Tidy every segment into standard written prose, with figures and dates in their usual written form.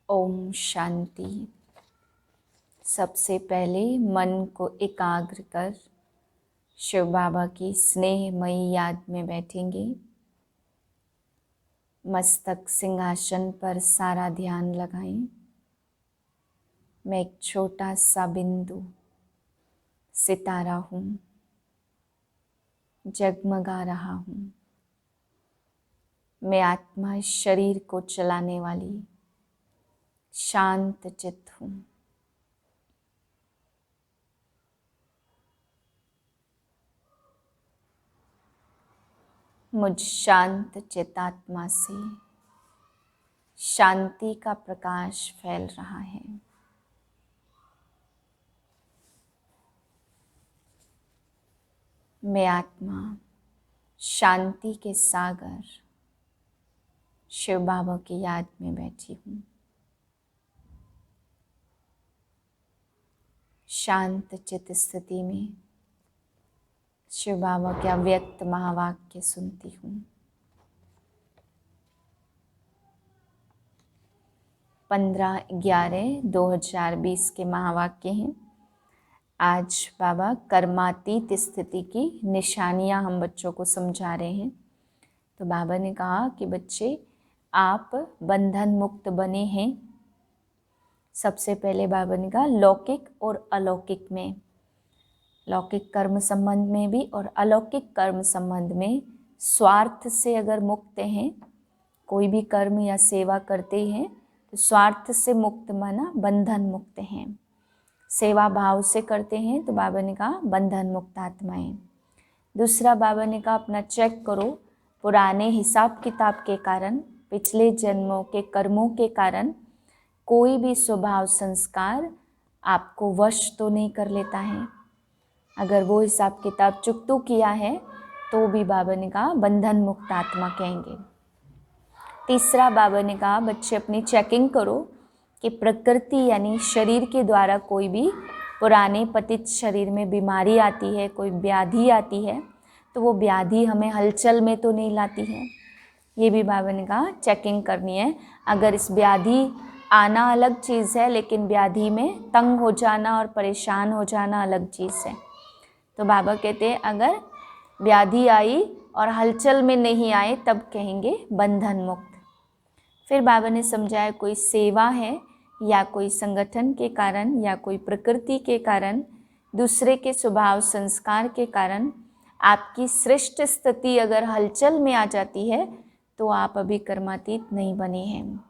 ओम शांति। सबसे पहले मन को एकाग्र कर शिव बाबा की स्नेहमयी याद में बैठेंगे। मस्तक सिंहासन पर सारा ध्यान लगाएं। मैं एक छोटा सा बिंदु सितारा हूँ, जगमगा रहा हूँ। मैं आत्मा शरीर को चलाने वाली शांत चित्त हूँ। मुझ शांत चित्तात्मा से शांति का प्रकाश फैल रहा है। मैं आत्मा शांति के सागर शिव बाबा की याद में बैठी हूँ। शांत चित्त स्थिति में शिव बाबा के अव्यक्त महावाक्य सुनती हूँ। 15/11/2020 के महावाक्य हैं। आज बाबा कर्मातीत स्थिति की निशानियाँ हम बच्चों को समझा रहे हैं। तो बाबा ने कहा कि बच्चे आप बंधन मुक्त बने हैं। सबसे पहले बाबा ने कहा लौकिक और अलौकिक में, लौकिक कर्म संबंध में भी और अलौकिक कर्म संबंध में स्वार्थ से अगर मुक्त हैं, कोई भी कर्म या सेवा करते हैं तो स्वार्थ से मुक्त माना बंधन मुक्त हैं। सेवा भाव से करते हैं तो बाबा ने कहा बंधन मुक्त आत्माएं। दूसरा बाबा ने कहा अपना चेक करो, पुराने हिसाब किताब के कारण, पिछले जन्मों के कर्मों के कारण कोई भी स्वभाव संस्कार आपको वश तो नहीं कर लेता है। अगर वो हिसाब किताब चुकतू किया है तो भी बाबा ने कहा बंधन मुक्त आत्मा कहेंगे। तीसरा बाबा ने कहा बच्चे अपनी चेकिंग करो कि प्रकृति यानी शरीर के द्वारा कोई भी पुराने पतित शरीर में बीमारी आती है, कोई व्याधि आती है तो वो व्याधि हमें हलचल में तो नहीं लाती है। ये भी बाबा ने कहा चेकिंग करनी है। अगर इस व्याधि आना अलग चीज़ है, लेकिन व्याधि में तंग हो जाना और परेशान हो जाना अलग चीज़ है। तो बाबा कहते हैं अगर व्याधि आई और हलचल में नहीं आए तब कहेंगे बंधन मुक्त। फिर बाबा ने समझाया कोई सेवा है या कोई संगठन के कारण या कोई प्रकृति के कारण, दूसरे के स्वभाव संस्कार के कारण आपकी सृष्ट स्थिति अगर हलचल में आ जाती है तो आप अभी कर्मातीत नहीं बने हैं।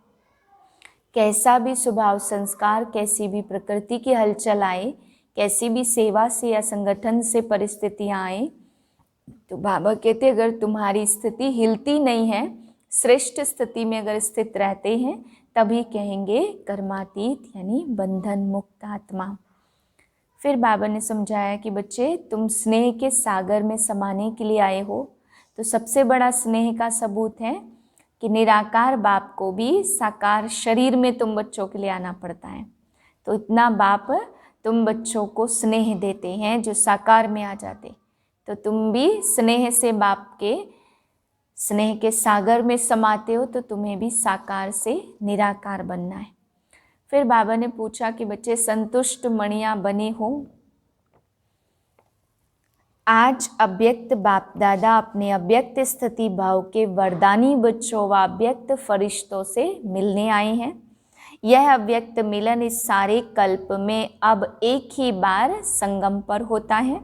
कैसा भी स्वभाव संस्कार, कैसी भी प्रकृति की हलचल आए, कैसी भी सेवा से या संगठन से परिस्थितियाँ आए तो बाबा कहते अगर तुम्हारी स्थिति हिलती नहीं है, श्रेष्ठ स्थिति में अगर स्थित रहते हैं तभी कहेंगे कर्मातीत यानी बंधन मुक्त आत्मा। फिर बाबा ने समझाया कि बच्चे तुम स्नेह के सागर में समाने के लिए आए हो, तो सबसे बड़ा स्नेह का सबूत है कि निराकार बाप को भी साकार शरीर में तुम बच्चों के लिए आना पड़ता है। तो इतना बाप तुम बच्चों को स्नेह देते हैं जो साकार में आ जाते, तो तुम भी स्नेह से बाप के स्नेह के सागर में समाते हो, तो तुम्हें भी साकार से निराकार बनना है। फिर बाबा ने पूछा कि बच्चे संतुष्ट मणियाँ बने हो। आज अव्यक्त बाप दादा अपने अव्यक्त स्थिति भाव के वरदानी बच्चों व अव्यक्त फरिश्तों से मिलने आए हैं। यह अव्यक्त मिलन इस सारे कल्प में अब एक ही बार संगम पर होता है।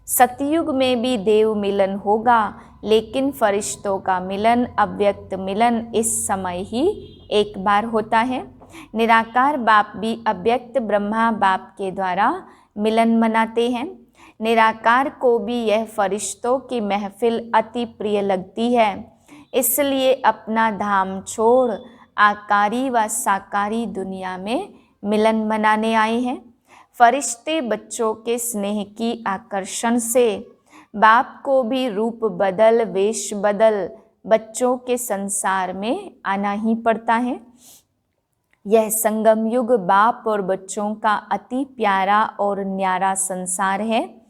सतयुग में भी देव मिलन होगा, लेकिन फरिश्तों का मिलन, अव्यक्त मिलन इस समय ही एक बार होता है। निराकार बाप भी अव्यक्त ब्रह्मा बाप के द्वारा मिलन मनाते हैं। निराकार को भी यह फरिश्तों की महफिल अति प्रिय लगती है, इसलिए अपना धाम छोड़ आकारी व साकारी दुनिया में मिलन मनाने आए हैं। फरिश्ते बच्चों के स्नेह की आकर्षण से बाप को भी रूप बदल, वेश बदल बच्चों के संसार में आना ही पड़ता है। यह संगम युग बाप और बच्चों का अति प्यारा और न्यारा संसार है।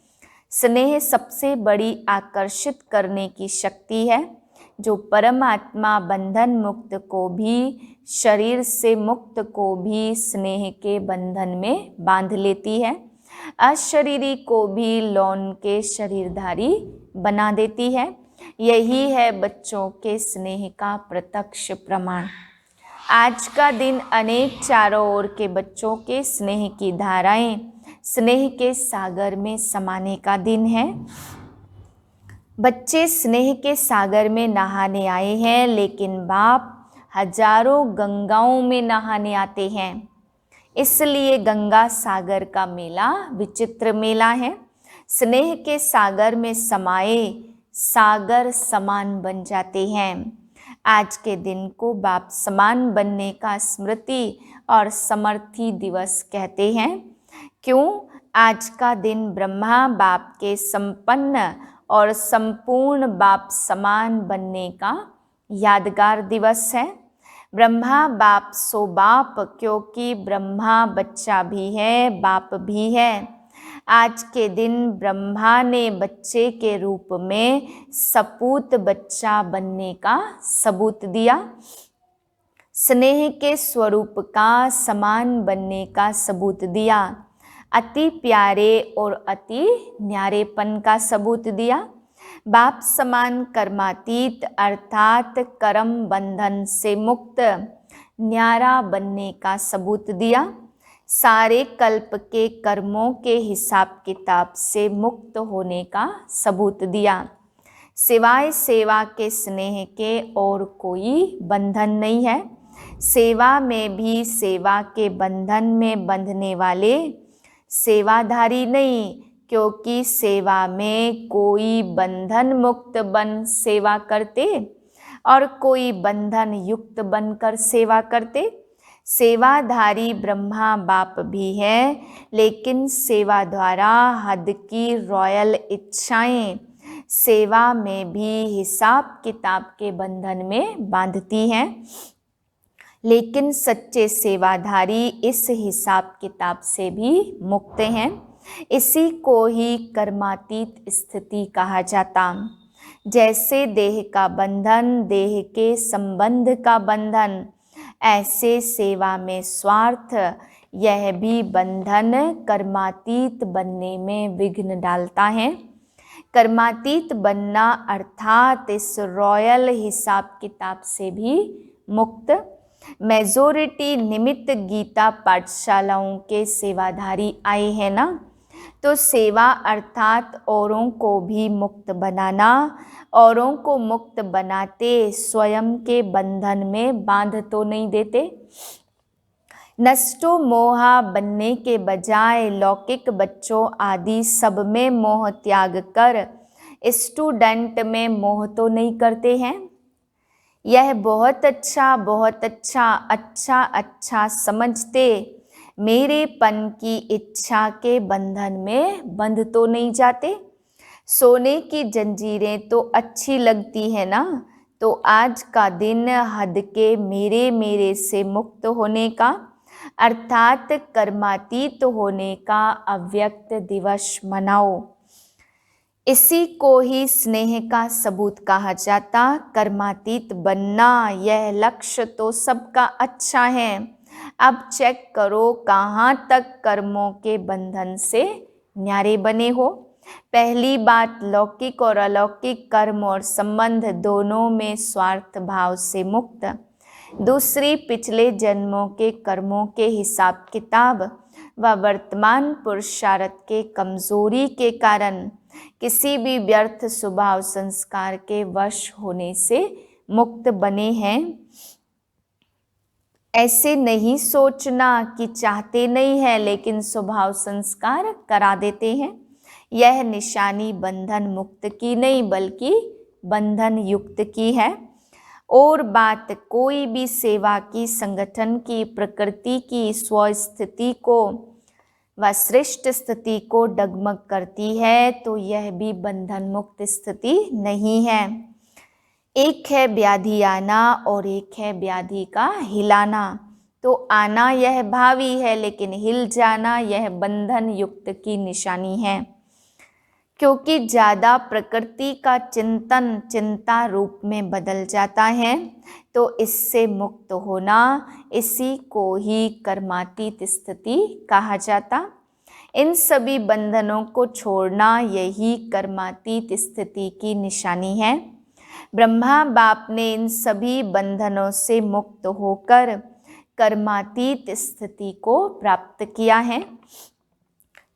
स्नेह सबसे बड़ी आकर्षित करने की शक्ति है। जो परमात्मा बंधन मुक्त को भी, शरीर से मुक्त को भी स्नेह के बंधन में बांध लेती है, अशरीरी को भी लौन के शरीरधारी बना देती है। यही है बच्चों के स्नेह का प्रत्यक्ष प्रमाण। आज का दिन अनेक चारों ओर के बच्चों के स्नेह की धाराएं स्नेह के सागर में समाने का दिन है। बच्चे स्नेह के सागर में नहाने आए हैं, लेकिन बाप हजारों गंगाओं में नहाने आते हैं। इसलिए गंगा सागर का मेला विचित्र मेला है। स्नेह के सागर में समाये सागर समान बन जाते हैं। आज के दिन को बाप समान बनने का स्मृति और समर्थी दिवस कहते हैं। क्यों? आज का दिन ब्रह्मा बाप के संपन्न और संपूर्ण बाप समान बनने का यादगार दिवस है। ब्रह्मा बाप सो बाप, क्योंकि ब्रह्मा बच्चा भी है, बाप भी है। आज के दिन ब्रह्मा ने बच्चे के रूप में सपूत बच्चा बनने का सबूत दिया, स्नेह के स्वरूप का समान बनने का सबूत दिया, अति प्यारे और अति न्यारेपन का सबूत दिया, बाप समान कर्मातीत अर्थात कर्म बंधन से मुक्त न्यारा बनने का सबूत दिया, सारे कल्प के कर्मों के हिसाब किताब से मुक्त होने का सबूत दिया। सिवाय सेवा के स्नेह के और कोई बंधन नहीं है। सेवा में भी सेवा के बंधन में बंधने वाले सेवाधारी नहीं, क्योंकि सेवा में कोई बंधन मुक्त बन सेवा करते और कोई बंधन युक्त बनकर सेवा करते। सेवाधारी ब्रह्मा बाप भी है, लेकिन सेवा द्वारा हद की रॉयल इच्छाएं सेवा में भी हिसाब किताब के बंधन में बांधती हैं। लेकिन सच्चे सेवाधारी इस हिसाब किताब से भी मुक्त हैं। इसी को ही कर्मातीत स्थिति कहा जाता। जैसे देह का बंधन देह के संबंध का बंधन, ऐसे सेवा में स्वार्थ यह भी बंधन कर्मातीत बनने में विघ्न डालता है। कर्मातीत बनना अर्थात इस रॉयल हिसाब किताब से भी मुक्त। मेजोरिटी निमित्त गीता पाठशालाओं के सेवाधारी आए हैं ना, तो सेवा अर्थात औरों को भी मुक्त बनाना, औरों को मुक्त बनाते स्वयं के बंधन में बांध तो नहीं देते। नष्टो मोहा बनने के बजाय लौकिक बच्चों आदि सब में मोह त्याग कर स्टूडेंट में मोह तो नहीं करते हैं। यह बहुत अच्छा बहुत अच्छा अच्छा अच्छा समझते मेरेपन की इच्छा के बंधन में बंध तो नहीं जाते। सोने की जंजीरें तो अच्छी लगती है ना, तो आज का दिन हद के मेरे मेरे से मुक्त होने का अर्थात कर्मातीत होने का अव्यक्त दिवस मनाओ। इसी को ही स्नेह का सबूत कहा जाता। कर्मातीत बनना यह लक्ष्य तो सबका अच्छा है। अब चेक करो कहाँ तक कर्मों के बंधन से न्यारे बने हो। पहली बात, लौकिक और अलौकिक कर्म और संबंध दोनों में स्वार्थ भाव से मुक्त। दूसरी, पिछले जन्मों के कर्मों के हिसाब किताब व वर्तमान पुरुषार्थ के कमजोरी के कारण किसी भी व्यर्थ स्वभाव संस्कार के वश होने से मुक्त बने हैं। ऐसे नहीं सोचना कि चाहते नहीं है लेकिन स्वभाव संस्कार करा देते हैं। यह निशानी बंधन मुक्त की नहीं बल्कि बंधन युक्त की है। और बात, कोई भी सेवा की, संगठन की, प्रकृति की स्वस्थिति को व श्रेष्ठ स्थिति को डगमग करती है तो यह भी बंधन मुक्त स्थिति नहीं है। एक है व्याधि आना और एक है व्याधि का हिलाना। तो आना यह भावी है, लेकिन हिल जाना यह बंधन युक्त की निशानी है। क्योंकि ज़्यादा प्रकृति का चिंतन चिंता रूप में बदल जाता है, तो इससे मुक्त होना, इसी को ही कर्मातीत स्थिति कहा जाता। इन सभी बंधनों को छोड़ना यही कर्मातीत स्थिति की निशानी है। ब्रह्मा बाप ने इन सभी बंधनों से मुक्त होकर कर्मातीत स्थिति को प्राप्त किया है।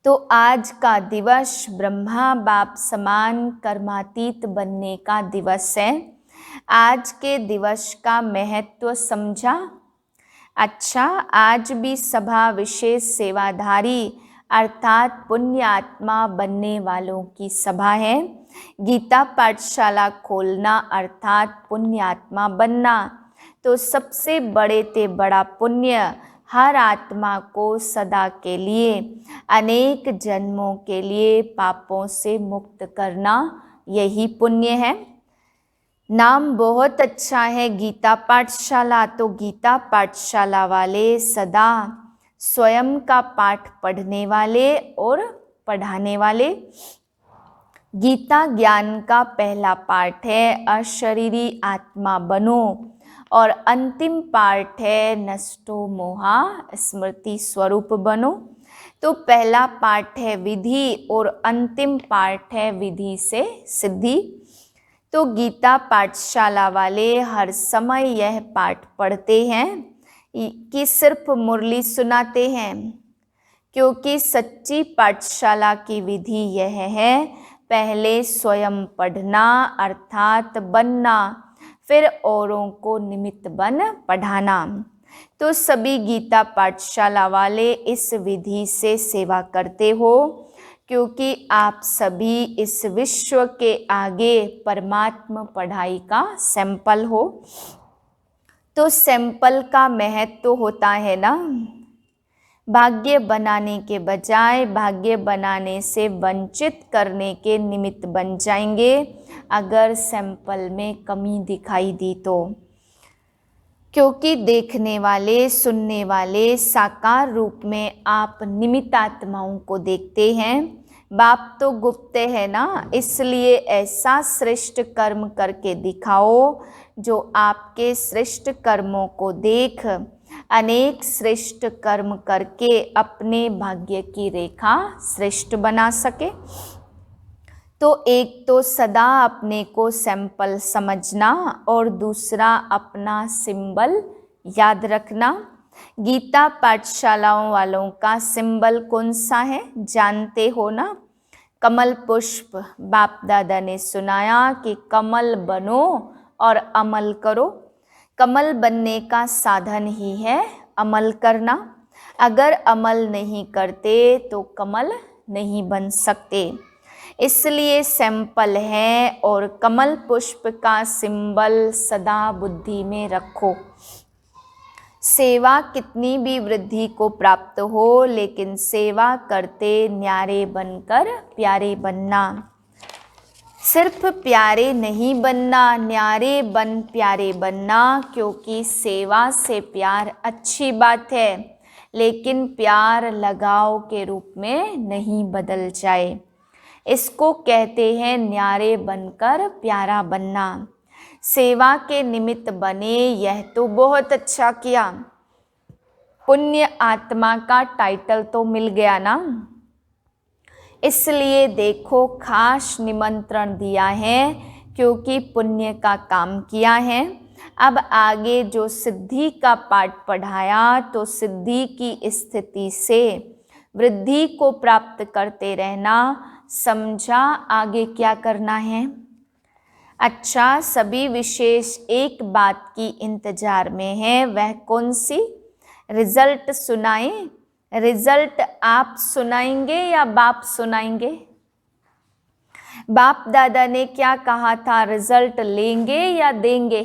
तो आज का दिवस ब्रह्मा बाप समान कर्मातीत बनने का दिवस है। आज के दिवस का महत्व समझा? अच्छा, आज भी सभा विशेष सेवाधारी अर्थात पुण्य आत्मा बनने वालों की सभा है। गीता पाठशाला खोलना अर्थात पुण्य आत्मा बनना। तो सबसे बड़े ते बड़ा पुण्य हर आत्मा को सदा के लिए, अनेक जन्मों के लिए पापों से मुक्त करना, यही पुण्य है। नाम बहुत अच्छा है गीता पाठशाला। तो गीता पाठशाला वाले सदा स्वयं का पाठ पढ़ने वाले और पढ़ाने वाले। गीता ज्ञान का पहला पाठ है अशरीरी आत्मा बनो, और अंतिम पाठ है नष्टो मोहा स्मृति स्वरूप बनो। तो पहला पाठ है विधि और अंतिम पाठ है विधि से सिद्धि। तो गीता पाठशाला वाले हर समय यह पाठ पढ़ते हैं कि सिर्फ मुरली सुनाते हैं, क्योंकि सच्ची पाठशाला की विधि यह है, पहले स्वयं पढ़ना अर्थात बनना, फिर औरों को निमित्त बन पढ़ाना। तो सभी गीता पाठशाला वाले इस विधि से सेवा करते हो, क्योंकि आप सभी इस विश्व के आगे परमात्मा पढ़ाई का सैंपल हो। तो सैंपल का महत्व होता है ना, भाग्य बनाने के बजाय भाग्य बनाने से वंचित करने के निमित्त बन जाएंगे अगर सैंपल में कमी दिखाई दी तो। क्योंकि देखने वाले सुनने वाले साकार रूप में आप निमित्त आत्माओं को देखते हैं। बाप तो गुप्त है ना, इसलिए ऐसा श्रेष्ठ कर्म करके दिखाओ जो आपके श्रेष्ठ कर्मों को देख अनेक श्रेष्ठ कर्म करके अपने भाग्य की रेखा श्रेष्ठ बना सके। तो एक तो सदा अपने को सैंपल समझना और दूसरा अपना सिंबल याद रखना। गीता पाठशालाओं वालों का सिंबल कौन सा है जानते हो ना? कमल पुष्प। बाप दादा ने सुनाया कि कमल बनो और अमल करो। कमल बनने का साधन ही है अमल करना। अगर अमल नहीं करते तो कमल नहीं बन सकते। इसलिए सैंपल है और कमल पुष्प का सिंबल सदा बुद्धि में रखो। सेवा कितनी भी वृद्धि को प्राप्त हो, लेकिन सेवा करते न्यारे बनकर प्यारे बनना। सिर्फ प्यारे नहीं बनना, न्यारे बन प्यारे बनना। क्योंकि सेवा से प्यार अच्छी बात है, लेकिन प्यार लगाव के रूप में नहीं बदल जाए। इसको कहते हैं न्यारे बनकर प्यारा बनना। सेवा के निमित्त बने, यह तो बहुत अच्छा किया। पुण्य आत्मा का टाइटल तो मिल गया ना। इसलिए देखो खास निमंत्रण दिया है, क्योंकि पुण्य का काम किया है। अब आगे जो सिद्धि का पाठ पढ़ाया, तो सिद्धि की स्थिति से वृद्धि को प्राप्त करते रहना। समझा आगे क्या करना है? अच्छा, सभी विशेष एक बात की इंतजार में है, वह कौन सी? रिजल्ट सुनाए। रिजल्ट आप सुनाएंगे या बाप सुनाएंगे? बाप दादा ने क्या कहा था, रिजल्ट लेंगे या देंगे?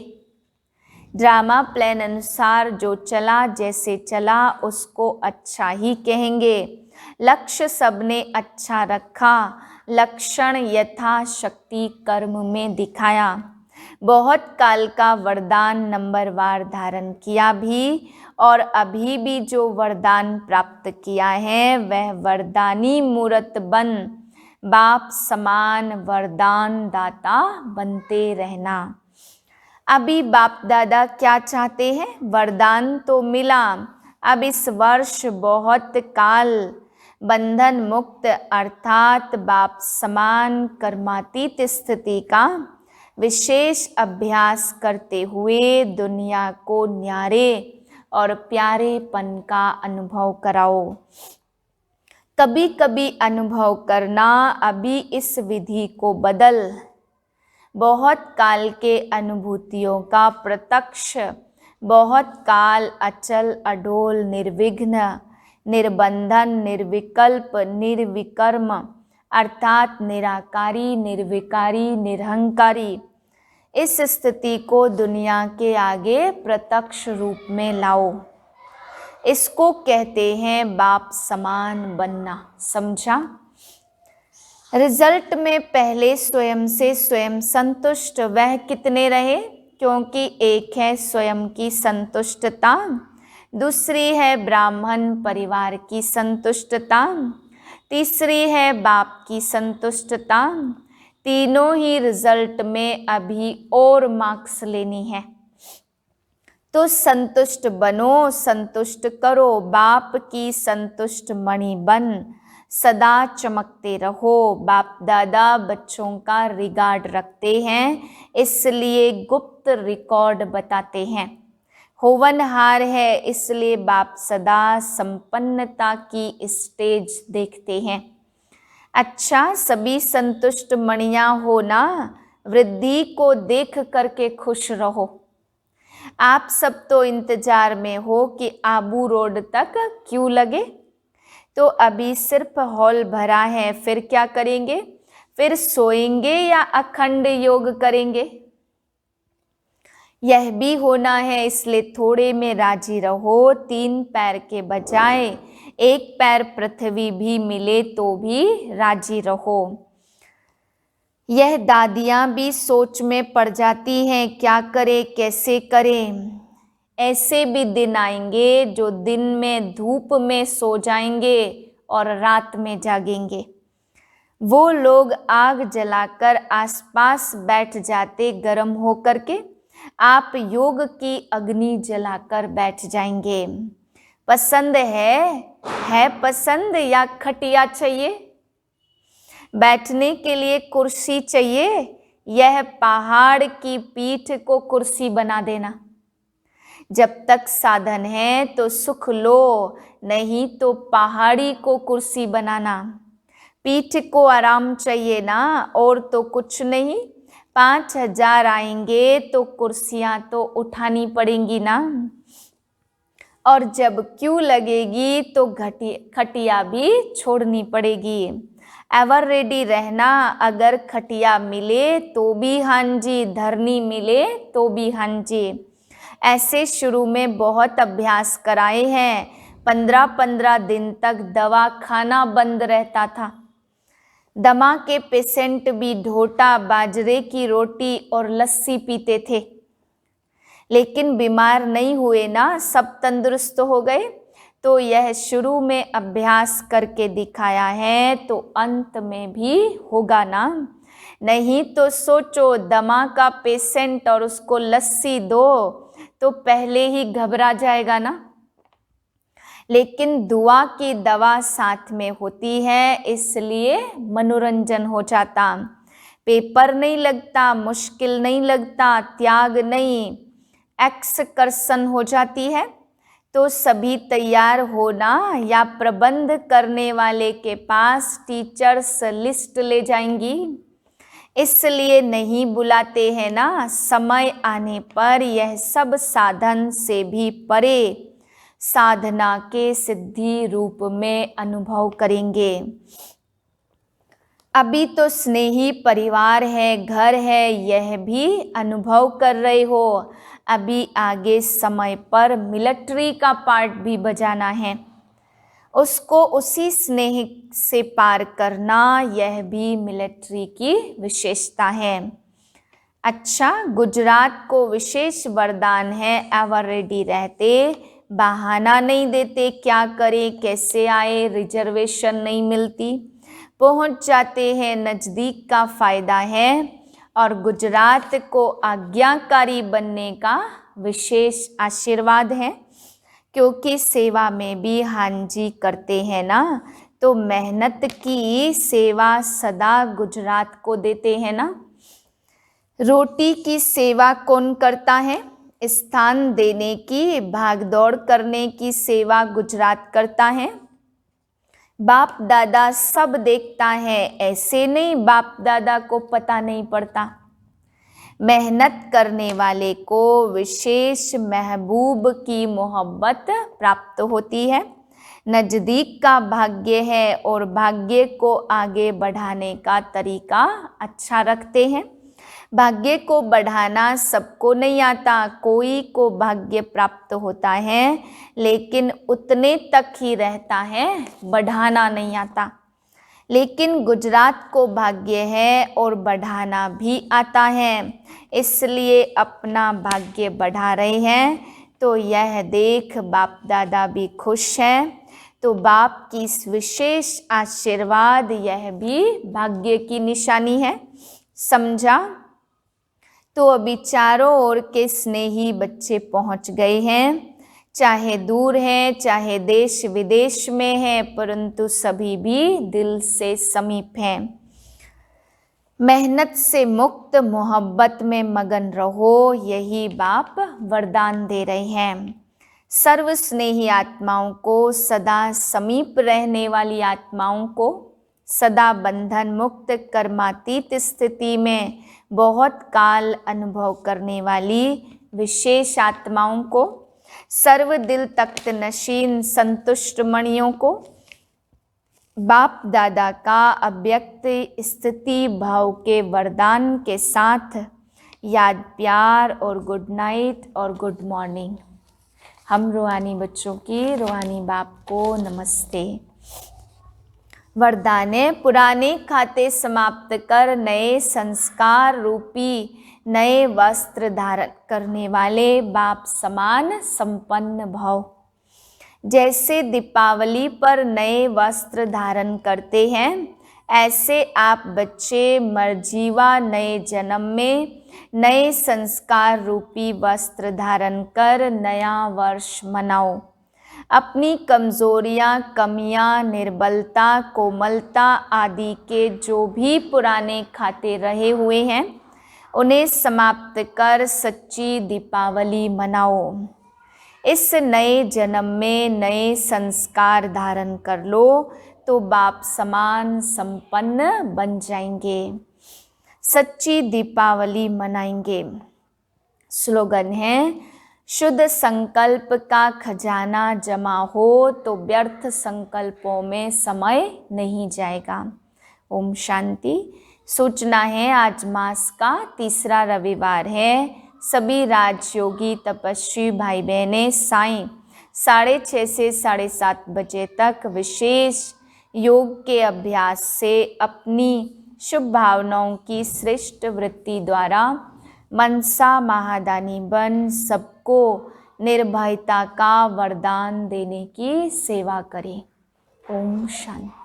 ड्रामा प्लान अनुसार जो चला, जैसे चला उसको अच्छा ही कहेंगे। लक्ष्य सबने अच्छा रखा, लक्षण यथाशक्ति कर्म में दिखाया। बहुत काल का वरदान नंबरवार धारण किया भी, और अभी भी जो वरदान प्राप्त किया है वह वरदानी मूर्त बन बाप समान वरदान दाता बनते रहना। अभी बाप दादा क्या चाहते हैं? वरदान तो मिला, अब इस वर्ष बहुत काल बंधन मुक्त अर्थात बाप समान कर्मातीत स्थिति का विशेष अभ्यास करते हुए दुनिया को न्यारे और प्यारेपन का अनुभव कराओ। कभी कभी अनुभव करना, अभी इस विधि को बदल। बहुत काल के अनुभूतियों का प्रत्यक्ष, बहुत काल अचल अडोल निर्विघ्न निर्बंधन निर्विकल्प निर्विकर्म अर्थात निराकारी निर्विकारी निरहंकारी, इस स्थिति को दुनिया के आगे प्रत्यक्ष रूप में लाओ। इसको कहते हैं बाप समान बनना। समझा? रिजल्ट में पहले स्वयं से स्वयं संतुष्ट वह कितने रहे, क्योंकि एक है स्वयं की संतुष्टता, दूसरी है ब्राह्मण परिवार की संतुष्टता, तीसरी है बाप की संतुष्टता। तीनों ही रिजल्ट में अभी और मार्क्स लेनी है। तो संतुष्ट बनो, संतुष्ट करो, बाप की संतुष्ट मणि बन सदा चमकते रहो। बाप दादा बच्चों का रिगार्ड रखते हैं, इसलिए गुप्त रिकॉर्ड बताते हैं। होवनहार है, इसलिए बाप सदा संपन्नता की स्टेज देखते हैं। अच्छा, सभी संतुष्ट मणियां हो ना, वृद्धि को देख करके खुश रहो। आप सब तो इंतजार में हो कि आबू रोड तक क्यों लगे, तो अभी सिर्फ हॉल भरा है, फिर क्या करेंगे? फिर सोएंगे या अखंड योग करेंगे? यह भी होना है, इसलिए थोड़े में राजी रहो। 3 पैर के बजाय 1 पैर पृथ्वी भी मिले तो भी राजी रहो। यह दादियाँ भी सोच में पड़ जाती हैं, क्या करें कैसे करें। ऐसे भी दिन आएंगे जो दिन में धूप में सो जाएंगे और रात में जागेंगे। वो लोग आग जलाकर आसपास बैठ जाते गर्म हो करके, आप योग की अग्नि जलाकर बैठ जाएंगे। पसंद है पसंद या खटिया चाहिए? बैठने के लिए कुर्सी चाहिए? यह पहाड़ की पीठ को कुर्सी बना देना। जब तक साधन है तो सुख लो, नहीं तो पहाड़ी को कुर्सी बनाना। पीठ को आराम चाहिए ना, और तो कुछ नहीं। 5000 आएंगे तो कुर्सियां तो उठानी पड़ेंगी ना, और जब क्यों लगेगी तो खटिया भी छोड़नी पड़ेगी। एवर रेडी रहना, अगर खटिया मिले तो भी हाँ जी, धरनी मिले तो भी हाँ जी। ऐसे शुरू में बहुत अभ्यास कराए हैं। 15-15 दिन तक दवा खाना बंद रहता था। दमा के पेशेंट भी ढोटा, बाजरे की रोटी और लस्सी पीते थे, लेकिन बीमार नहीं हुए ना, सब तंदुरुस्त हो गए। तो यह शुरू में अभ्यास करके दिखाया है, तो अंत में भी होगा ना। नहीं तो सोचो, दमा का पेशेंट और उसको लस्सी दो तो पहले ही घबरा जाएगा ना। लेकिन दुआ की दवा साथ में होती है, इसलिए मनोरंजन हो जाता। पेपर नहीं लगता, मुश्किल नहीं लगता, त्याग नहीं, एक्सकर्सन हो जाती है। तो सभी तैयार होना, या प्रबंध करने वाले के पास टीचर्स लिस्ट ले जाएंगी। इसलिए नहीं बुलाते हैं ना, समय आने पर यह सब साधन से भी परे साधना के सिद्धि रूप में अनुभव करेंगे। अभी तो स्नेही परिवार है, घर है, यह भी अनुभव कर रहे हो। अभी आगे समय पर मिलिट्री का पार्ट भी बजाना है, उसको उसी स्नेह से पार करना, यह भी मिलिट्री की विशेषता है। अच्छा, गुजरात को विशेष वरदान है, एवर रेडी रहते, बहाना नहीं देते, क्या करें कैसे आए, रिजर्वेशन नहीं मिलती, पहुंच जाते हैं। नज़दीक का फ़ायदा है और गुजरात को आज्ञाकारी बनने का विशेष आशीर्वाद है, क्योंकि सेवा में भी हाँ जी करते हैं ना, तो मेहनत की सेवा सदा गुजरात को देते हैं ना। रोटी की सेवा कौन करता है? स्थान देने की, भागदौड़ करने की सेवा गुजरात करता है। बाप दादा सब देखता है, ऐसे नहीं बाप दादा को पता नहीं पड़ता। मेहनत करने वाले को विशेष महबूब की मोहब्बत प्राप्त होती है। नज़दीक का भाग्य है और भाग्य को आगे बढ़ाने का तरीका अच्छा रखते हैं। भाग्य को बढ़ाना सबको नहीं आता, कोई को भाग्य प्राप्त होता है लेकिन उतने तक ही रहता है, बढ़ाना नहीं आता। लेकिन गुजरात को भाग्य है और बढ़ाना भी आता है, इसलिए अपना भाग्य बढ़ा रहे हैं। तो यह देख बाप दादा भी खुश हैं। तो बाप की इस विशेष आशीर्वाद, यह भी भाग्य की निशानी है। समझा? तो अभी चारों ओर के स्नेही बच्चे पहुंच गए हैं, चाहे दूर हैं, चाहे देश विदेश में हैं, परंतु सभी भी दिल से समीप हैं। मेहनत से मुक्त मोहब्बत में मगन रहो, यही बाप वरदान दे रहे हैं। सर्व स्नेही आत्माओं को, सदा समीप रहने वाली आत्माओं को, सदा बंधन मुक्त कर्मातीत स्थिति में बहुत काल अनुभव करने वाली विशेष आत्माओं को, सर्व दिल तख्त नशीन संतुष्ट मणियों को, बाप दादा का अव्यक्त स्थिति भाव के वरदान के साथ याद, प्यार और गुड नाइट और गुड मॉर्निंग। हम रूहानी बच्चों की रूहानी बाप को नमस्ते। वरदाने पुराने खाते समाप्त कर नए संस्कार रूपी नए वस्त्र धारण करने वाले बाप समान संपन्न भव। जैसे दीपावली पर नए वस्त्र धारण करते हैं, ऐसे आप बच्चे मरजीवा नए जन्म में नए संस्कार रूपी वस्त्र धारण कर नया वर्ष मनाओ। अपनी कमजोरियां, कमियां, निर्बलता, कोमलता आदि के जो भी पुराने खाते रहे हुए हैं, उन्हें समाप्त कर सच्ची दीपावली मनाओ। इस नए जन्म में नए संस्कार धारण कर लो तो बाप समान संपन्न बन जाएंगे, सच्ची दीपावली मनाएंगे। स्लोगन है, शुद्ध संकल्प का खजाना जमा हो तो व्यर्थ संकल्पों में समय नहीं जाएगा। ओम शांति। सूचना है, आज मास का तीसरा रविवार है। सभी राजयोगी तपस्वी भाई बहनें साईं 6:30 से 7:30 बजे तक विशेष योग के अभ्यास से अपनी शुभ भावनाओं की श्रेष्ठ वृत्ति द्वारा मनसा महादानी बन सबको निर्भयता का वरदान देने की सेवा करें। ओम शांति।